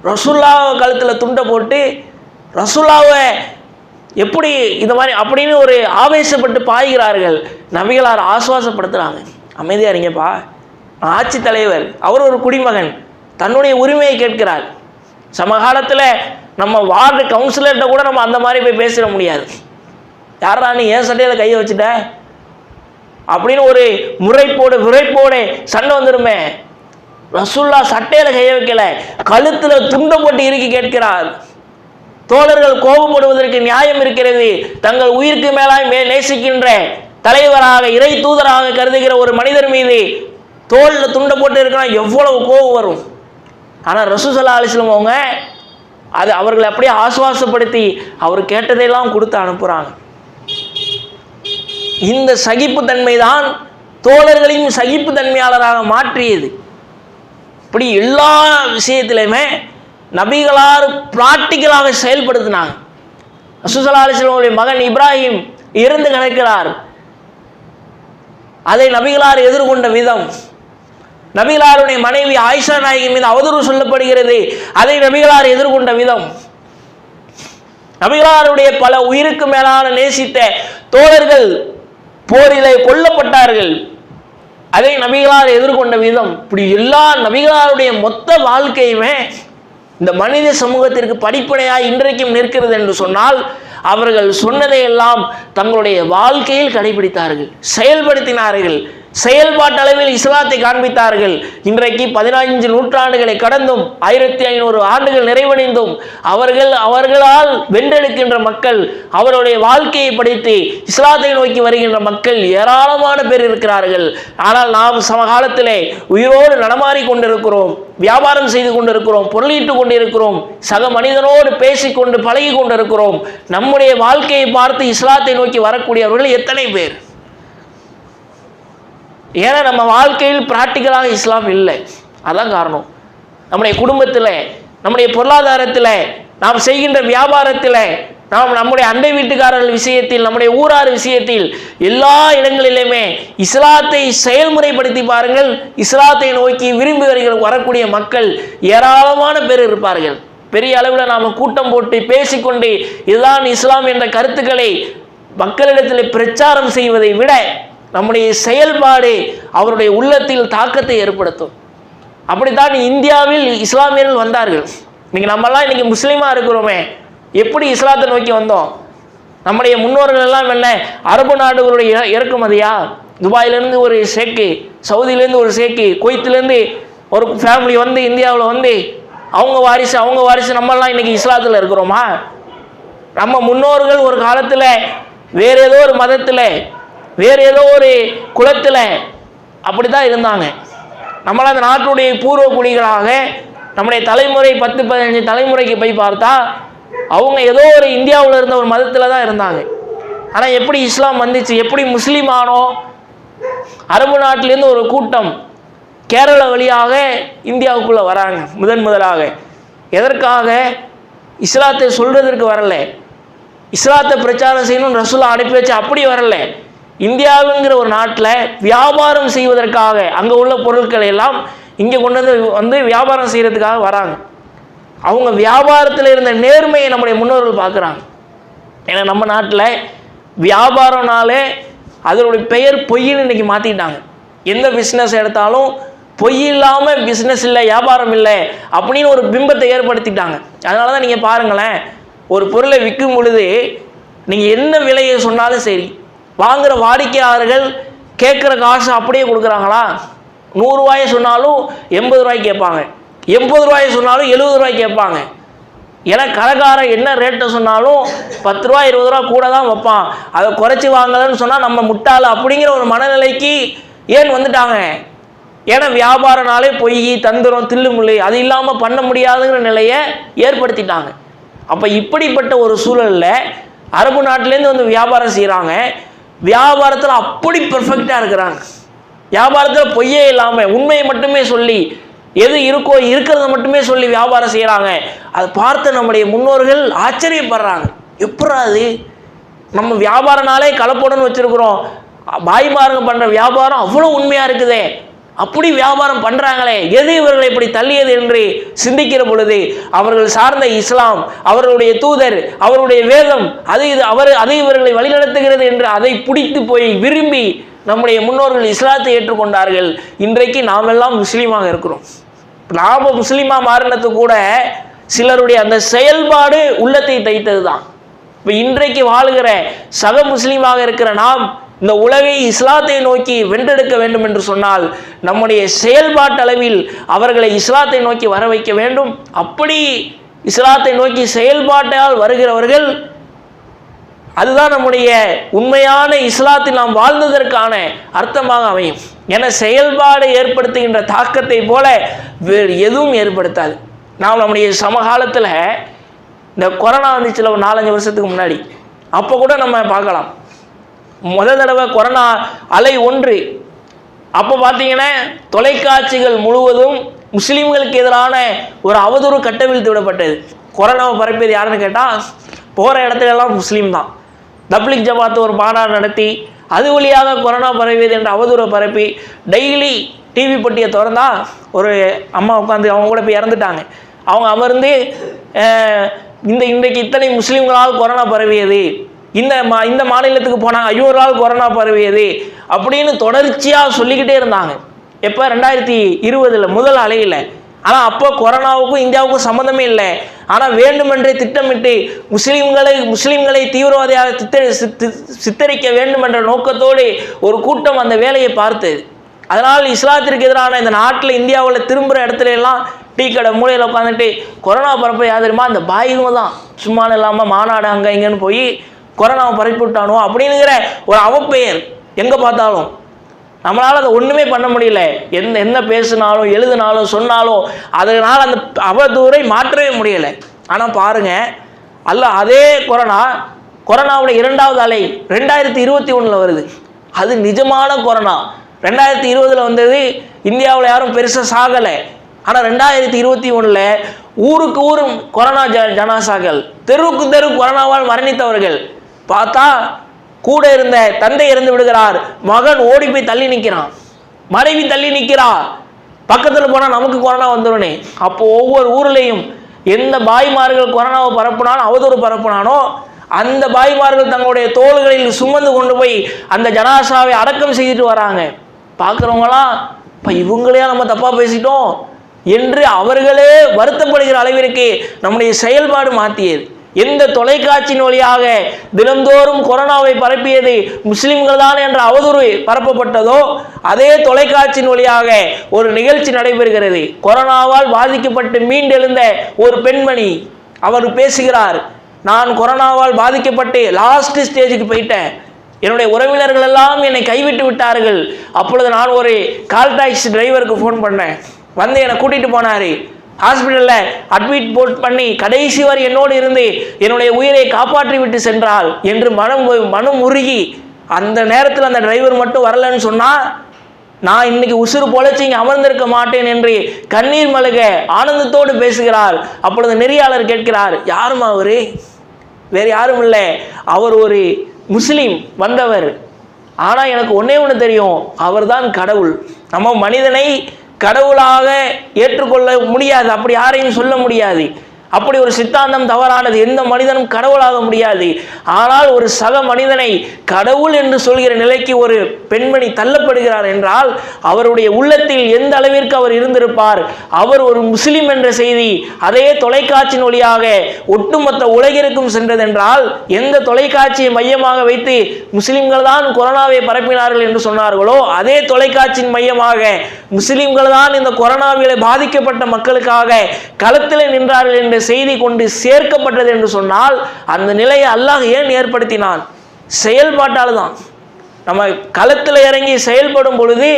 ரசூலுல்லாஹ் கழுத்தில் துண்டை போட்டு ரசூலுல்லாஹ்வை எப்படி இந்த மாதிரி அப்படின்னு ஒரு ஆவேசப்பட்டு பாய்கிறார்கள். நபிகளார் ஆசுவாசப்படுத்துகிறாங்க. அமைதியாக இருங்கப்பா, ஆட்சி தலைவர், அவர் ஒரு குடிமகன், தன்னுடைய உரிமையை கேட்கிறார். சமகாலத்தில் நம்ம வார்டு கவுன்சிலர்கிட்ட கூட நம்ம அந்த மாதிரி போய் பேசிட முடியாது. யாரா நீ ஏன் சட்டையில் கையை வச்சுட்ட அப்படின்னு ஒரு விரைப்போடு சண்டை வந்துருமே. ரசூலுல்லாஹ் சட்டையில் கையை வைக்கல, கழுத்தில் துண்டை போட்டு இறுக்கி கேட்கிறார். தோழர்கள் கோபப்படுவதற்கு நியாயம் இருக்கிறது. தங்கள் உயிருக்கு மேலாய் நேசிக்கின்ற தலைவராக இறை தூதராக கருதுகிற ஒரு மனிதர் மீது தோளில் துண்டை போட்டு இருக்கிறான், எவ்வளவு கோபம் வரும். ஆனால் ரசூல் ஸல்லல்லாஹு அலைஹி வஸல்லம் அவங்க அது அவர்களை அப்படியே ஆசுவாசப்படுத்தி அவர் கேட்டதையெல்லாம் கொடுத்து அனுப்புகிறாங்க. இந்த சகிப்புத்தன்மை தான் தோழர்களையும் சகிப்புத்தன்மையாளராக மாற்றியது. இப்படி எல்லா விஷயத்திலையுமே நபிகளார் பிராக்டிக்கலாக செயல்படுத்தினாங்க. ரசூல் ஸல்லல்லாஹு அலைஹி வஸல்லம் மகன் இப்ராஹிம் இறந்து கிடக்கிறார். அதை நபிகளார் எதிர்கொண்ட விதம், நபிகளாருடைய மனைவி ஆயிஷா நாயகி மீது அவதூறு சொல்லப்படுகிறது, அதை நபிகளார் எதிர்கொண்ட விதம், நபிகளாருடைய பல உயிருக்கு மேலான நேசித்த தோழர்கள் போரிலே கொல்லப்பட்டார்கள், அதை நபிகளார் எதிர்கொண்ட விதம். இப்படி எல்லா நபிகளாருடைய மொத்த வாழ்க்கையுமே இந்த மனித சமூகத்திற்கு படிப்படையாக இன்றைக்கும் நிற்கிறது என்று சொன்னால் அவர்கள் சொன்னதையெல்லாம் தங்களுடைய வாழ்க்கையில் கடைபிடித்தார்கள், செயல்படுத்தினார்கள், செயல்பாட்டளவில் இஸ்லாத்தை காண்பித்தார்கள். இன்றைக்கு 15 நூற்றாண்டுகளை கடந்தும் 1500 ஆண்டுகள் நிறைவடைந்தும் அவர்களால் வென்றெடுக்கின்ற மக்கள், அவருடைய வாழ்க்கையை படித்து இஸ்லாத்தை நோக்கி வருகின்ற மக்கள் ஏராளமான பேர் இருக்கிறார்கள். ஆனால் நாம் சமகாலத்திலே உயிரோடு நடமாறி கொண்டிருக்கிறோம், வியாபாரம் செய்து கொண்டிருக்கிறோம், பொருளீட்டு கொண்டிருக்கிறோம், சக மனிதனோடு பேசிக்கொண்டு பழகி கொண்டிருக்கிறோம். நம்முடைய வாழ்க்கையை பார்த்து இஸ்லாத்தை நோக்கி வரக்கூடியவர்கள் எத்தனை பேர்? ஏன்னா நம்ம வாழ்க்கையில் பிராக்டிக்கலாக இஸ்லாம் இல்லை. அதான் காரணம். நம்முடைய குடும்பத்தில், நம்முடைய பொருளாதாரத்தில், நாம் செய்கின்ற வியாபாரத்தில், நாம் நம்முடைய அண்டை வீட்டுக்காரர்கள் விஷயத்தில், நம்முடைய ஊரார் விஷயத்தில், எல்லா இடங்களிலுமே இஸ்லாத்தை செயல்முறைப்படுத்தி பாருங்கள். இஸ்லாத்தை நோக்கி விரும்பி வரக்கூடிய மக்கள் ஏராளமான பேர் இருப்பார்கள். பெரிய அளவில் நாம் கூட்டம் போட்டு பேசிக்கொண்டு இதுதான் இஸ்லாம் என்ற கருத்துக்களை மக்களிடத்தில் பிரச்சாரம் செய்வதை விட நம்முடைய செயல்பாடு அவருடைய உள்ளத்தில் தாக்கத்தை ஏற்படுத்தும். அப்படித்தான் இந்தியாவில் இஸ்லாமியர்கள் வந்தார்கள். இன்னைக்கு நம்மெல்லாம் இன்னைக்கு முஸ்லீமாக இருக்கிறோமே, எப்படி இஸ்லாத்தை நோக்கி வந்தோம்? நம்முடைய முன்னோர்கள் எல்லாம் என்ன, அரபு நாடுகளுடைய இறக்குமதியா? துபாயிலேருந்து ஒரு ஷேக்கு, சவுதியிலேருந்து ஒரு ஷேக்கு, குவைத்திலேருந்து ஒரு ஃபேமிலி வந்து இந்தியாவில் வந்து அவங்க வாரிசு நம்மெல்லாம் இன்னைக்கு இஸ்லாத்தில் இருக்கிறோமா? நம்ம முன்னோர்கள் ஒரு காலத்தில் வேறு ஏதோ ஒரு மதத்தில், வேறு ஏதோ ஒரு குலத்தில் அப்படி தான் இருந்தாங்க. நம்மளாம் அந்த நாட்டுடைய பூர்வ குடிகளாக நம்முடைய தலைமுறை 10-15 தலைமுறைக்கு போய் பார்த்தா அவங்க ஏதோ ஒரு இந்தியாவில் இருந்த ஒரு மதத்தில் தான் இருந்தாங்க. ஆனால் எப்படி இஸ்லாம் வந்துச்சு, எப்படி முஸ்லீம் ஆனோம்? அரபு நாட்டிலேருந்து ஒரு கூட்டம் கேரளா வழியாக இந்தியாவுக்குள்ளே வராங்க. முதலாக எதற்காக? இஸ்லாத்தை சொல்கிறதற்கு வரல, இஸ்லாத்தை பிரச்சாரம் செய்யணும்னு ரசூலுல்லாஹ் அனுப்பி வச்சு அப்படி வரல. இந்தியாவுங்கிற ஒரு நாட்டில் வியாபாரம் செய்வதற்காக அங்கே உள்ள பொருட்களை எல்லாம் இங்கே கொண்டு வந்து வியாபாரம் செய்கிறதுக்காக வராங்க. அவங்க வியாபாரத்தில் இருந்த நேர்மையை நம்முடைய முன்னோர்கள் பார்க்குறாங்க. ஏன்னா நம்ம நாட்டில் வியாபாரம்னாலே அதனுடைய பெயர் பொய்ன்னு இன்னைக்கு மாற்றிட்டாங்க. எந்த பிஸ்னஸ் எடுத்தாலும் பொய் இல்லாமல் பிஸ்னஸ் இல்லை, வியாபாரம் இல்லை அப்படின்னு ஒரு பிம்பத்தை ஏற்படுத்திட்டாங்க. அதனால தான் நீங்கள் பாருங்களேன், ஒரு பொருளை விற்கும் பொழுது நீங்கள் என்ன விலையை சொன்னாலும் சரி, வாங்குகிற வாடிக்கையாளர்கள் கேட்குற காசு அப்படியே கொடுக்குறாங்களா? 100 ரூபாயை சொன்னாலும் 80 ரூபாய்க்கு கேட்பாங்க, 80 ரூபாயை சொன்னாலும் 70 ரூபாய்க்கு கேட்பாங்க. ஏன்னா கடைக்காரன் என்ன ரேட்டை சொன்னாலும் 10 ரூபா 20 ரூபா கூட தான் வைப்பான். அதை குறைச்சி வாங்கலன்னு சொன்னால் நம்ம முட்டாள் அப்படிங்கிற ஒரு மனநிலைக்கு ஏன் வந்துட்டாங்க? ஏன்னா வியாபாரனாலே பொய், தந்திரம், தில்லுமுள்ளு அது இல்லாமல் பண்ண முடியாதுங்கிற நிலையை ஏற்படுத்திட்டாங்க. அப்போ இப்படிப்பட்ட ஒரு சூழலில் அரபு நாட்டிலேருந்து வந்து வியாபாரம் செய்கிறாங்க. வியாபாரத்தில் அப்படி பெர்ஃபெக்டாக இருக்கிறாங்க. வியாபாரத்தில் பொய்யே இல்லாமல் உண்மையை மட்டுமே சொல்லி, எது இருக்கோ இருக்கிறத மட்டுமே சொல்லி வியாபாரம் செய்கிறாங்க. அதை பார்த்து நம்முடைய முன்னோர்கள் ஆச்சரியப்படுறாங்க. எப்படா அது, நம்ம வியாபாரனாலே கலப்போடன்னு வச்சுருக்குறோம், பாய்மாருங்க பண்ணுற வியாபாரம் அவ்வளோ உண்மையாக இருக்குதே, அப்படி வியாபாரம் பண்ணுறாங்களே, எது இவர்களை இப்படி தள்ளியது என்று சிந்திக்கிற பொழுது அவர்கள் சார்ந்த இஸ்லாம், அவர்களுடைய தூதர், அவருடைய வேதம் அது இவர்களை வழிநடத்துகிறது என்று அதை பிடித்து போய் விரும்பி நம்முடைய முன்னோர்கள் இஸ்லாத்தை ஏற்றுக்கொண்டார்கள். இன்றைக்கு நாம் எல்லாம் முஸ்லீமாக இருக்கிறோம். நாம் முஸ்லீமாக மாறினது கூட சிலருடைய அந்த செயல்பாடு உள்ளத்தை தைத்தது தான். இப்போ இன்றைக்கு வாழ்கிற சக முஸ்லீமாக இருக்கிற நாம் இந்த உலகை இஸ்லாத்தை நோக்கி வென்றெடுக்க வேண்டும் என்று சொன்னால் நம்முடைய செயல்பாட்டளவில் அவர்களை இஸ்லாத்தை நோக்கி வர வைக்க வேண்டும். அப்படி இஸ்லாத்தை நோக்கி செயல்பாட்டால் வருகிறவர்கள், அதுதான் நம்முடைய உண்மையான இஸ்லாத்தில் நாம் வாழ்ந்ததற்கான அர்த்தமாக அமையும். என செயல்பாடு ஏற்படுத்துகின்ற தாக்கத்தை போல வேறு எதுவும் ஏற்படுத்தாது. நாம் நம்முடைய சமகாலத்தில் இந்த கொரோனா வந்துச்சுல ஒரு 4-5 வருஷத்துக்கு முன்னாடி, அப்போ கூட நம்ம பார்க்கலாம். தடவை கொரோனா அலை 1, அப்போ பார்த்தீங்கன்னா தொலைக்காட்சிகள் முழுவதும் முஸ்லீம்களுக்கு எதிரான ஒரு அவதூறு கட்டவிழ்த்து விடப்பட்டது. கொரோனாவை பரப்பியது யாருன்னு கேட்டால் போகிற இடத்துலலாம் முஸ்லீம் தான். தப்லிக் ஜமாத் ஒரு மாநாடு நடத்தி அது வழியாக கொரோனா பரவியது என்ற அவதூறை பரப்பி டெய்லி டிவி பட்டியை திறந்தா ஒரு அம்மா உட்காந்து அவங்க கூட போய் இறந்துட்டாங்க. அவங்க அமர்ந்து இன்றைக்கு இத்தனை முஸ்லீம்களால் கொரோனா பரவியது, இந்த மாநிலத்துக்கு போனாங்க 500 கொரோனா பரவியது அப்படின்னு தொடர்ச்சியாக சொல்லிக்கிட்டே இருந்தாங்க. எப்போ 2020 முதல் அலையில். ஆனால் அப்போ கொரோனாவுக்கும் இந்தியாவுக்கும் சம்மந்தமே இல்லை. ஆனால் வேண்டுமென்றே திட்டமிட்டு முஸ்லீம்களை தீவிரவாதியாக சித்தரிக்க வேண்டும் என்ற நோக்கத்தோடு ஒரு கூட்டம் அந்த வேலையை பார்த்தது. அதனால் இஸ்லாத்திற்கு எதிரான இந்த நாட்டில் இந்தியாவில் திரும்புகிற இடத்துல எல்லாம் டீ கடை மூலையில் உட்காந்துட்டு கொரோனா பரப்ப யாதிரமா அந்த பாய்களும் தான் சும்மா இல்லாமல் மாநாடு அங்கே இங்கேன்னு போய் கொரோனாவை பரப்பி விட்டானோ அப்படிங்கிற ஒரு அவப்பெயர் எங்கே பார்த்தாலும். நம்மளால் அதை ஒன்றுமே பண்ண முடியல. என்ன பேசினாலும் எழுதினாலும் சொன்னாலும் அதனால் அந்த அவதூறை மாற்றவே முடியலை. ஆனால் பாருங்கள், அதே கொரோனாவோட 2வது அலை 2021 வருது. அது நிஜமான கொரோனா. 2020 வந்தது, இந்தியாவில் யாரும் பெருசாக சாகலை. ஆனால் 2021 ஊருக்கு ஊரும் கொரோனா ஜனாசாக்கள், தெருவுக்கு தெரு கொரோனாவால் மரணித்தவர்கள். பார்த்தா கூட இருந்த தந்தை இறந்து விடுகிறார், மகன் ஓடி போய் தள்ளி நிற்கிறான், மனைவி தள்ளி நிற்கிறா, பக்கத்தில் போனால் நமக்கு கொரோனா வந்துடுனே. அப்போ ஒவ்வொரு ஊர்லேயும் எந்த பாய்மார்கள் கொரோனாவை பரப்புனாலும் அவதூறு பரப்புனானோ அந்த பாய்மார்கள் தங்களுடைய தோள்களில் சுமந்து கொண்டு போய் அந்த ஜனாசாவை அடக்கம் செய்துட்டு வராங்க. பார்க்குறவங்களாம் இப்போ இவங்களையா நம்ம தப்பாக பேசிட்டோம் என்று அவர்களே வருத்தப்படுகிற அளவிற்கு நம்முடைய செயல்பாடு மாற்றியது. எந்த தொலைக்காட்சியின் வழியாக தினந்தோறும் கொரோனாவை பரப்பியது முஸ்லிம்கள் தான் என்ற அவதூறு பரப்பப்பட்டதோ அதே தொலைக்காட்சியின் வழியாக ஒரு நிகழ்ச்சி நடைபெறுகிறது. கொரோனாவால் பாதிக்கப்பட்டு மீண்டெழுந்த ஒரு பெண்மணி அவர் பேசுகிறார், நான் கொரோனாவால் பாதிக்கப்பட்டு லாஸ்ட் ஸ்டேஜுக்கு போயிட்டேன், என்னுடைய உறவினர்கள் எல்லாம் என்னை கைவிட்டு விட்டார்கள். அப்பொழுது நான் ஒரு கால் டாக்ஸி டிரைவருக்கு ஃபோன் பண்ணேன், வந்து என்னை கூட்டிகிட்டு போனார், ஹாஸ்பிட்டலில் அட்மிட் பண்ணி கடைசி வரை என்னோடு இருந்து என்னுடைய உயிரை காப்பாற்றி விட்டு சென்றாள் என்று மனம் உருகி அந்த நேரத்தில் அந்த டிரைவர் மட்டும் வரலன்னு சொன்னால் நான் இன்னைக்கு உசுறு பொழைச்சி இங்கே அமர்ந்திருக்க மாட்டேன் என்று கண்ணீர் மல்க ஆனந்தத்தோடு பேசுகிறார். அப்பொழுது நெறியாளர் கேட்கிறார், யாரும் அவரு? வேறு யாரும் இல்லை, அவர் ஒரு முஸ்லீம் வந்தவர். ஆனால் எனக்கு ஒன்றே ஒன்று தெரியும், அவர் தான் கடவுள். நம்ம மனிதனை கடவுளாக ஏற்றுக்கொள்ள முடியாது, அப்படி யாரையும் சொல்ல முடியாது. அப்படி ஒரு சித்தாந்தம் தவறானது. எந்த மனிதனும் கடவுளாக முடியாது. ஆனால் ஒரு சக மனிதனை கடவுள் என்று சொல்கிற நிலைக்கு ஒரு பெண்மணி தள்ளப்படுகிறார் என்றால் அவருடைய உள்ளத்தில் எந்த அளவிற்கு அவர் இருந்திருப்பார். அவர் ஒரு முஸ்லிம் என்ற செய்தி அதே தொலைக்காட்சியின் வழியாக ஒட்டுமொத்த உலகிற்கும் சென்றதென்றால் எந்த தொலைக்காட்சியை மையமாக வைத்து முஸ்லிம்கள் தான் கொரோனாவை பரப்பினார்கள் என்று சொன்னார்களோ அதே தொலைக்காட்சியின் மையமாக முஸ்லிம்கள் தான் இந்த கொரோனாவில் பாதிக்கப்பட்ட மக்களுக்காக களத்தில் நின்றார்கள் என்ற செய்தி கொண்டு சேர்க்கப்பட்டது என்று சொன்னால் அந்த நிலையை அல்லாஹ் ஏன் ஏற்படுத்தினான்? செயல்பாட்டால் தான். நம்ம களத்தில் இறங்கி செயல்படும் பொழுது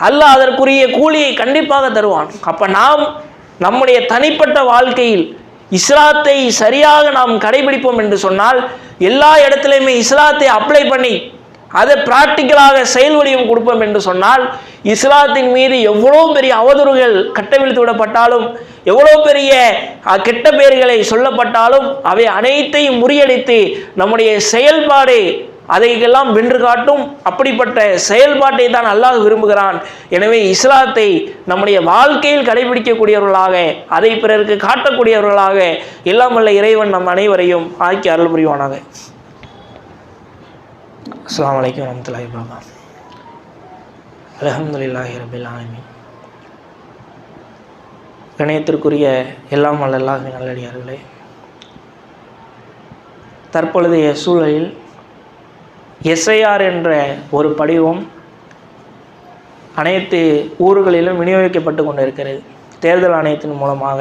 அல்லாஹ் அதற்குரிய கூலியை கண்டிப்பாக தருவான். அப்ப நாம் நம்முடைய தனிப்பட்ட வாழ்க்கையில் இஸ்லாத்தை சரியாக நாம் கடைபிடிப்போம் என்று சொன்னால் எல்லா இடத்துலையுமே இஸ்லாத்தை அப்ளை பண்ணி அதை பிராக்டிக்கலாக செயல் வடிவம் கொடுப்போம் என்று சொன்னால் இஸ்லாத்தின் மீது எவ்வளோ பெரிய அவதூறுகள் கட்டவிழ்த்து விடப்பட்டாலும் எவ்வளோ பெரிய கெட்ட பெயர்களை சொல்லப்பட்டாலும் அவை அனைத்தையும் முறியடித்து நம்முடைய செயல்பாடு அதையெல்லாம் வென்று காட்டும். அப்படிப்பட்ட செயல்பாட்டை தான் அல்லாஹ் விரும்புகிறான். எனவே இஸ்லாத்தை நம்முடைய வாழ்க்கையில் கடைபிடிக்கக்கூடியவர்களாக அதை பிறருக்கு காட்டக்கூடியவர்களாக எல்லாம் வல்ல இறைவன் நம் அனைவரையும் ஆக்கி அருள் புரிவானாக. அஸ்ஸலாமு அலைக்கும் வரஹ்மத்துல்லாஹி வபரகாத்துஹு. அல்ஹம்துலில்லாஹி ரப்பில் ஆலமீன். கணியத்திற்குரிய எல்லாம் வல்ல அல்லாஹ்வின் நல்லடியார்களே, தற்பொழுதைய சூழலில் எஸ்ஐஆர் என்ற ஒரு படிவம் அனைத்து ஊர்களிலும் விநியோகிக்கப்பட்டு கொண்டிருக்கிறது. தேர்தல் ஆணையத்தின் மூலமாக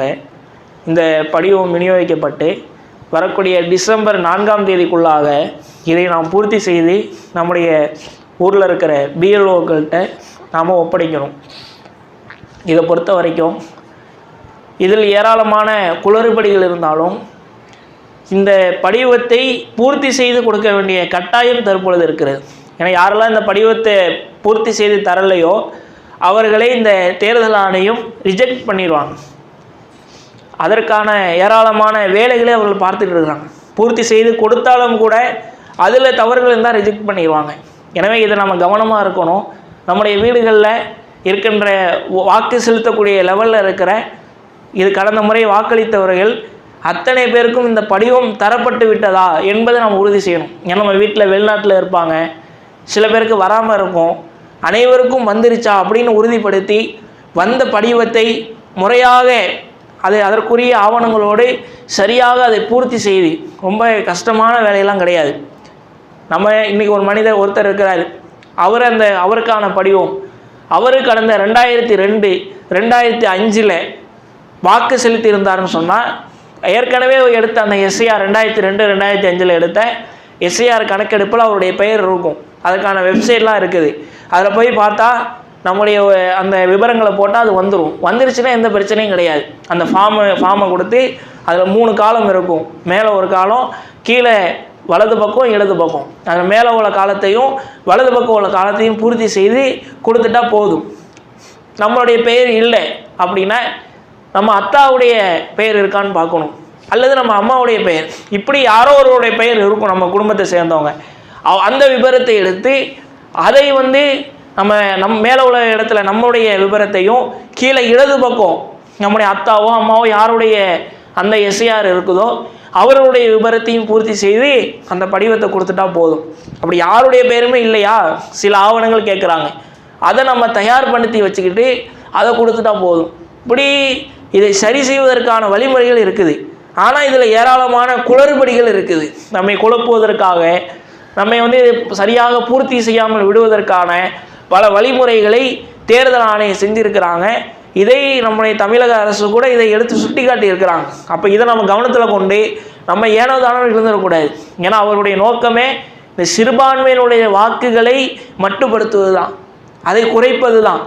இந்த படிவம் விநியோகிக்கப்பட்டு வரக்கூடிய டிசம்பர் 4ஆம் தேதிக்குள்ளாக இதை நாம் பூர்த்தி செய்து நம்முடைய ஊரில் இருக்கிற பிஎல்ஓக்கள்கிட்ட நாம் ஒப்படைக்கணும். இதை பொறுத்த வரைக்கும் இதில் ஏராளமான குளறுபடிகள் இருந்தாலும் இந்த படிவத்தை பூர்த்தி செய்து கொடுக்க வேண்டிய கட்டாயம் தற்பொழுது இருக்கிறது. ஏன்னா யாரெல்லாம் இந்த படிவத்தை பூர்த்தி செய்து தரலையோ அவர்களே இந்த தேர்தல் ஆணையம் ரிஜெக்ட் பண்ணிடுவாங்க. அதற்கான ஏராளமான வேலைகளை அவர்கள் பார்த்துட்டு இருக்கிறாங்க. பூர்த்தி செய்து கொடுத்தாலும் கூட அதில் தவறுகள் இருந்தால் ரிஜெக்ட் பண்ணிடுவாங்க. எனவே இதை நம்ம கவனமாக இருக்கணும். நம்முடைய வீடுகளில் இருக்கின்ற வாக்கு செலுத்தக்கூடிய லெவலில் இருக்கிற இது கடந்த முறை வாக்களித்தவர்கள் அத்தனை பேருக்கும் இந்த படிவம் தரப்பட்டு விட்டதா என்பதை நம்ம உறுதி செய்யணும். ஏன்னா நம்ம வீட்டில் வெளிநாட்டில் இருப்பாங்க, சில பேருக்கு வராமல் இருக்கும், அனைவருக்கும் வந்துருச்சா அப்படின்னு உறுதிப்படுத்தி வந்த படிவத்தை முறையாக அதற்குரிய ஆவணங்களோடு சரியாக அதை பூர்த்தி செய்து, ரொம்ப கஷ்டமான வேலையெல்லாம் கிடையாது. நம்ம இன்றைக்கி ஒரு மனிதர் ஒருத்தர் இருக்கிறார், அவருக்கான படிவம் அவர் கடந்த 2002, 2005 வாக்கு செலுத்தி இருந்தார்னு சொன்னால் ஏற்கனவே எடுத்த அந்த எஸ்ஐஆர் 2002, 2005 எடுத்த எஸ்ஐஆர் கணக்கெடுப்பில் அவருடைய பெயர் இருக்கும். அதுக்கான வெப்சைட்லாம் இருக்குது. அதில் போய் பார்த்தா நம்முடைய அந்த விவரங்களை போட்டால் அது வந்துருச்சுன்னா எந்த பிரச்சனையும் கிடையாது. அந்த ஃபார்மை கொடுத்து அதில் 3 காலம் இருக்கும். மேலே ஒரு காலம், கீழே வலது பக்கம், இடது பக்கம். அதில் மேலே உள்ள காலத்தையும் வலது பக்கம் உள்ள காலத்தையும் பூர்த்தி செய்து கொடுத்துட்டா போதும். நம்மளுடைய பெயர் இல்லை அப்படின்னா நம்ம அத்தாவுடைய பெயர் இருக்கான்னு பார்க்கணும், அல்லது நம்ம அம்மாவுடைய பெயர், இப்படி யாரோ ஒருவருடைய பெயர் இருக்கும் நம்ம குடும்பத்தை சேர்ந்தவங்க. அந்த விபரத்தை எடுத்து அதை நம்ம மேலே உள்ள இடத்துல நம்மளுடைய விபரத்தையும் கீழே இடது பக்கம் நம்முடைய அத்தாவோ அம்மாவோ யாருடைய அந்த எஸ்ஐஆர் இருக்குதோ அவர்களுடைய விபரத்தையும் பூர்த்தி செய்து அந்த படிவத்தை கொடுத்துட்டா போதும். அப்படி யாருடைய பேருமே இல்லையா, சில ஆவணங்கள் கேட்குறாங்க, அதை நம்ம தயார்படுத்தி வச்சுக்கிட்டு அதை கொடுத்துட்டா போதும். இப்படி இதை சரி செய்வதற்கான வழிமுறைகள் இருக்குது. ஆனால் இதில் ஏராளமான குளறுபடிகள் இருக்குது. நம்மை குழப்புவதற்காக, நம்மை சரியாக பூர்த்தி செய்யாமல் விடுவதற்கான பல வழிமுறைகளை தேர்தல் ஆணையம் செஞ்சுருக்கிறாங்க. இதை நம்முடைய தமிழக அரசு கூட இதை எடுத்து சுட்டி காட்டி இருக்கிறாங்க. அப்போ இதை நம்ம கவனத்தில் கொண்டு நம்ம ஏனோ தானோ இருந்துடக்கூடாது. ஏன்னா அவருடைய நோக்கமே இந்த சிறுபான்மையினுடைய வாக்குகளை மட்டுப்படுத்துவது தான், அதை குறைப்பது தான்.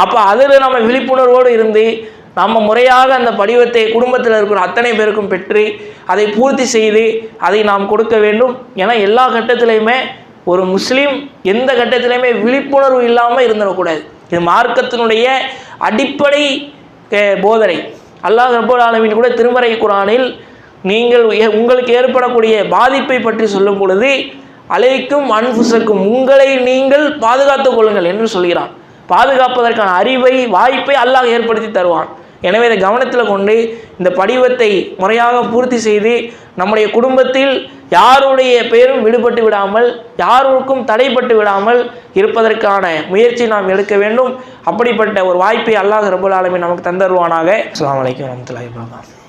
அப்போ அதில் நம்ம விழிப்புணர்வோடு இருந்து நம்ம முறையாக அந்த படிவத்தை குடும்பத்தில் இருக்கிற அத்தனை பேருக்கும் பெற்று அதை பூர்த்தி செய்து அதை நாம் கொடுக்க வேண்டும். ஏன்னா எல்லா கட்டத்திலையுமே ஒரு முஸ்லீம் எந்த கட்டத்திலையுமே விழிப்புணர்வு இல்லாமல் இருந்துடக்கூடாது. இது மார்க்கத்தினுடைய அடிப்படை போதனை. அல்லாஹ் ரப்பல் ஆலமீன் கூட திருமறை குர்ஆனில் நீங்கள் உங்களுக்கு ஏற்படக்கூடிய பாதிப்பை பற்றி சொல்லும் பொழுது அலைக்கும் அன்ஃபுஸக்கும், உங்களை நீங்கள் பாதுகாத்துக் கொள்ளுங்கள் என்று சொல்கிறான். பாதுகாப்பதற்கான அறிவை வாய்ப்பை அல்லாஹ் ஏற்படுத்தி தருவான். எனவே இதை கவனத்தில் கொண்டு இந்த படிவத்தை முறையாக பூர்த்தி செய்து நம்முடைய குடும்பத்தில் யாருடைய பெயரும் விடுபட்டு விடாமல், யாருக்கும் தடைப்பட்டு விடாமல் இருப்பதற்கான முயற்சி நாம் எடுக்க வேண்டும். அப்படிப்பட்ட ஒரு வாய்ப்பை அல்லாஹ் ரப்பல் ஆலமீன் நமக்கு தந்தருவானாக. அஸ்ஸலாமு அலைக்கும் வரஹ்மத்துல்லாஹி வபரகாத்துஹு.